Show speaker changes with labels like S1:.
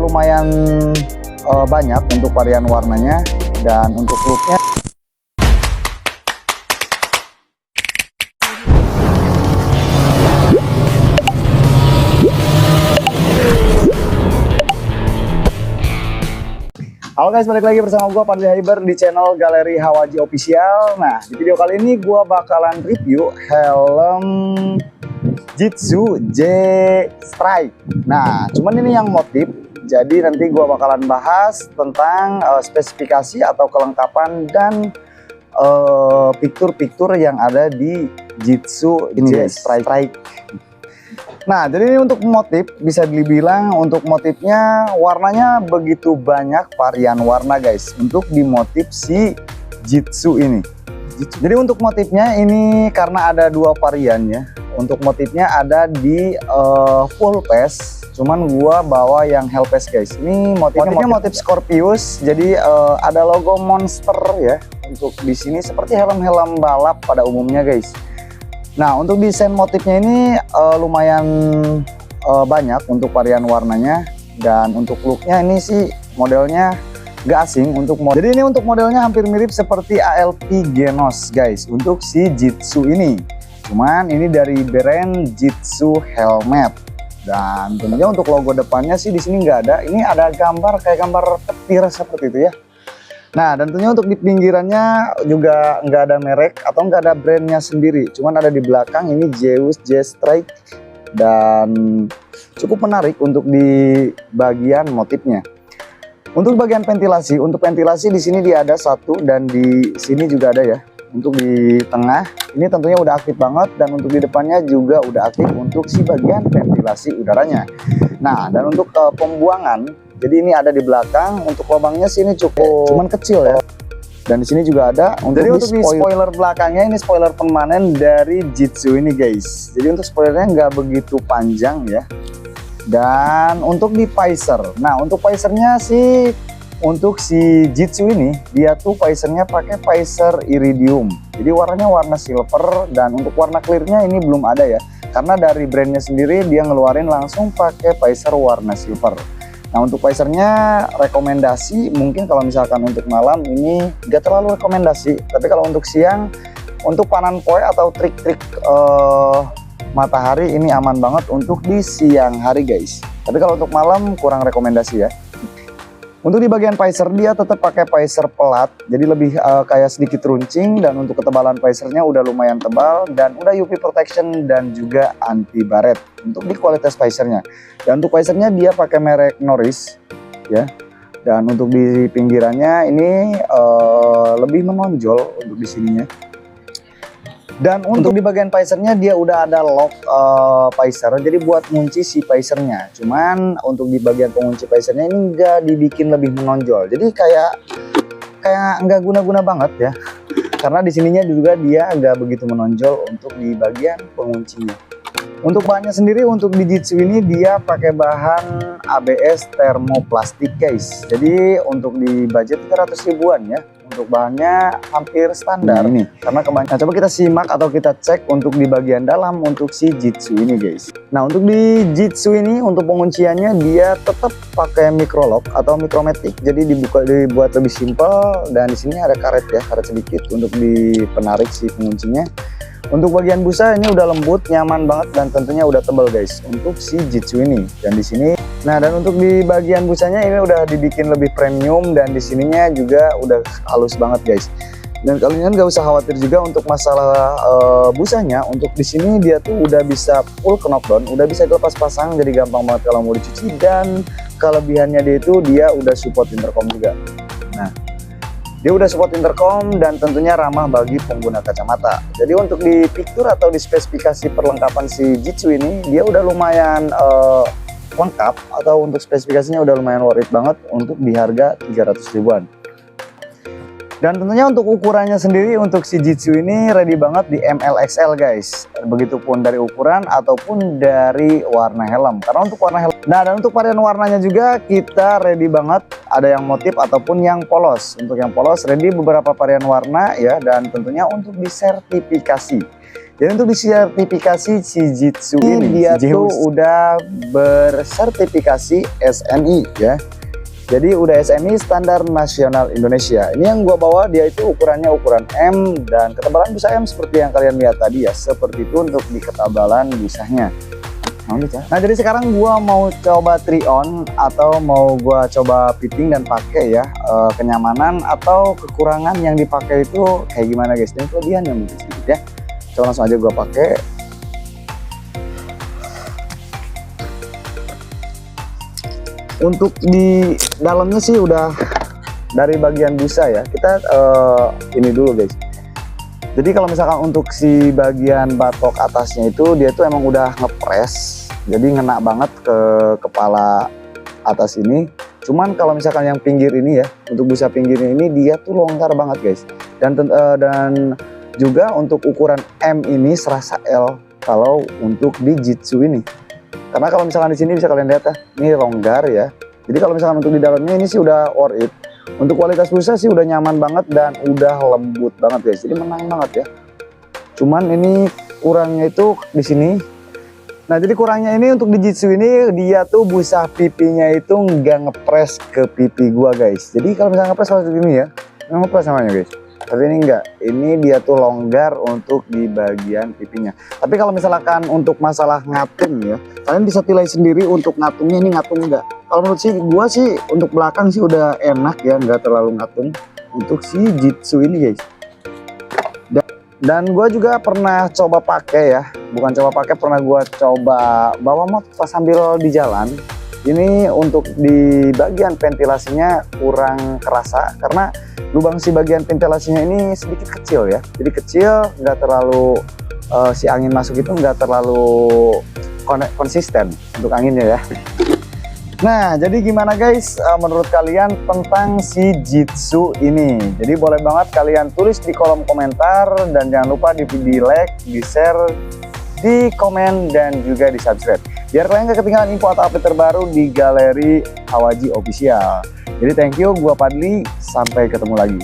S1: lumayan banyak untuk varian warnanya dan untuk looknya. Halo guys, balik lagi bersama gue Fadli Hyber di channel Galeri Hawaji Official. Nah, di video kali ini gue bakalan review helm Jitsu J Strike. Nah, cuman ini yang motif, jadi nanti gue bakalan bahas tentang spesifikasi atau kelengkapan dan fitur-fitur yang ada di Jitsu J Strike. Nah, jadi ini untuk motif, bisa dibilang untuk motifnya warnanya begitu banyak varian warna guys, untuk di motif si Jitsu ini. Jadi untuk motifnya ini karena ada dua variannya. Untuk motifnya ada di full face, cuman gua bawa yang hell face guys. Ini motifnya motif Scorpius, jadi ada logo monster ya. Untuk di sini seperti helm-helm balap pada umumnya guys. Nah, untuk desain motifnya ini lumayan banyak untuk varian warnanya, dan untuk looknya ini sih modelnya gak asing untuk model. Jadi ini untuk modelnya hampir mirip seperti ALP Genos guys untuk si Jitsu ini. Cuman ini dari brand Jitsu Helmet, dan tentunya untuk logo depannya sih di sini nggak ada. Ini ada gambar kayak gambar petir seperti itu ya. Nah, dan tentunya untuk di pinggirannya juga nggak ada merek atau nggak ada brandnya sendiri, cuman ada di belakang ini Zeus J Strike, dan cukup menarik untuk di bagian motifnya. Untuk bagian ventilasi, di sini dia ada satu dan di sini juga ada ya. Untuk di tengah ini tentunya udah aktif banget, dan untuk di depannya juga udah aktif untuk si bagian ventilasi udaranya. Nah, dan untuk pembuangan, jadi ini ada di belakang. Untuk lubangnya sini cuman kecil ya. Dan di sini juga ada. Jadi untuk di spoiler belakangnya ini spoiler permanen dari Jitsu ini guys. Jadi untuk spoilernya nggak begitu panjang ya. Dan untuk di visor, nah untuk visornya sih untuk si Jitsu ini dia tuh visornya pakai visor iridium. Jadi warnanya warna silver, dan untuk warna clearnya ini belum ada ya. Karena dari brandnya sendiri dia ngeluarin langsung pakai visor warna silver. Nah, untuk visornya rekomendasi mungkin kalau misalkan untuk malam ini gak terlalu rekomendasi, tapi kalau untuk siang, untuk panan poe atau trik-trik matahari ini aman banget untuk di siang hari guys. Tapi kalau untuk malam kurang rekomendasi ya. Untuk di bagian visor dia tetap pakai visor pelat, jadi lebih kayak sedikit runcing, dan untuk ketebalan visornya udah lumayan tebal dan udah UV protection dan juga anti baret untuk di kualitas visornya. Dan untuk visornya dia pakai merek Norris ya. Dan untuk di pinggirannya ini lebih menonjol untuk di sininya. Dan untuk di bagian visornya dia udah ada lock visor, jadi buat ngunci si visornya. Cuman untuk di bagian pengunci visornya ini enggak dibikin lebih menonjol, jadi kayak nggak guna-guna banget ya. Karena di sininya juga dia agak begitu menonjol untuk di bagian penguncinya. Untuk bahannya sendiri untuk di Jitsu ini dia pakai bahan ABS termoplastik guys. Jadi untuk di budget 300 ribuan ya. Untuk bahannya hampir standar nih, karena kebanyakan. Coba kita simak atau kita cek untuk di bagian dalam untuk si Jitsu ini guys. Nah, untuk di Jitsu ini untuk pengunciannya dia tetap pakai microlock atau micromatic, jadi dibuat lebih simpel, dan di sini ada karet ya, karet sedikit untuk di penarik si penguncinya. Untuk bagian busa ini udah lembut, nyaman banget, dan tentunya udah tebal guys untuk si Jitsu ini. Dan di sini, nah dan untuk di bagian busanya ini udah dibikin lebih premium, dan di sininya juga udah halus banget guys. Dan kalian nggak usah khawatir juga untuk masalah busanya. Untuk di sini dia tuh udah bisa full knockdown, udah bisa dilepas pasang, jadi gampang banget kalau mau dicuci. Dan kelebihannya dia itu dia udah support intercom juga. Nah, dia udah support intercom dan tentunya ramah bagi pengguna kacamata. Jadi untuk di fitur atau di spesifikasi perlengkapan si Jitsu ini dia udah lumayan lengkap, atau untuk spesifikasinya udah lumayan worth it banget untuk di harga 300 ribuan. Dan tentunya untuk ukurannya sendiri untuk si Jitsu ini ready banget di MLXL guys. Begitupun dari ukuran ataupun dari warna helm. Karena untuk warna helm. Nah, dan untuk varian warnanya juga kita ready banget. Ada yang motif ataupun yang polos. Untuk yang polos ready beberapa varian warna ya, dan tentunya untuk disertifikasi. Jadi untuk disertifikasi si Jitsu ini dia tuh udah bersertifikasi SNI ya. Jadi udah SNI Standar Nasional Indonesia. Ini yang gua bawa dia itu ukurannya ukuran M dan ketebalan busa M seperti yang kalian lihat tadi ya. Seperti itu untuk di ketebalan busanya. Nah jadi sekarang gua mau coba try on atau mau gua coba fitting dan pakai ya, kenyamanan atau kekurangan yang dipakai itu kayak gimana guys, dan kelebihan yang mungkin sedikit ya. Coba langsung aja gua pakai. Untuk di dalamnya sih udah dari bagian busa ya, kita ini dulu guys. Jadi kalau misalkan untuk si bagian batok atasnya itu dia tuh emang udah ngepres, jadi ngena banget ke kepala atas ini. Cuman kalau misalkan yang pinggir ini ya, untuk busa pinggirnya ini dia tuh longgar banget guys. Dan juga untuk ukuran M ini serasa L kalau untuk di Jitsu ini. Karena kalau misalkan di sini bisa kalian lihat ya, ini longgar ya. Jadi kalau misalkan untuk di dalamnya ini sih udah worth it. Untuk kualitas busa sih udah nyaman banget dan udah lembut banget guys. Jadi menang banget ya. Cuman ini kurangnya itu di sini. Nah jadi kurangnya ini untuk di Jitsu ini dia tuh busa pipinya itu nggak ngepres ke pipi gua guys. Jadi kalau misalnya ngepres kalau ini ya, nggak ngepres namanya guys. Tapi ini enggak. Ini dia tuh longgar untuk di bagian pipinya. Tapi kalau misalkan untuk masalah ngatung ya, kalian bisa pilih sendiri untuk ngatungnya ini ngatung enggak. Kalau menurut sih gua sih untuk belakang sih udah enak ya, nggak terlalu ngatung untuk si Jitsu ini guys. Dan gua juga pernah coba pakai ya, bukan coba pakai, pernah gua coba bawa motor pas sambil di jalan. Ini untuk di bagian ventilasinya kurang kerasa karena lubang si bagian ventilasinya ini sedikit kecil ya. Jadi kecil, nggak terlalu si angin masuk itu nggak terlalu konsisten untuk anginnya ya. Nah jadi gimana guys menurut kalian tentang si Jitsu ini? Jadi boleh banget kalian tulis di kolom komentar dan jangan lupa di like, di share, di komen dan juga di subscribe biar kalian gak ketinggalan info atau update terbaru di Galeri Awaji Official. Jadi thank you, gua Padli, sampai ketemu lagi.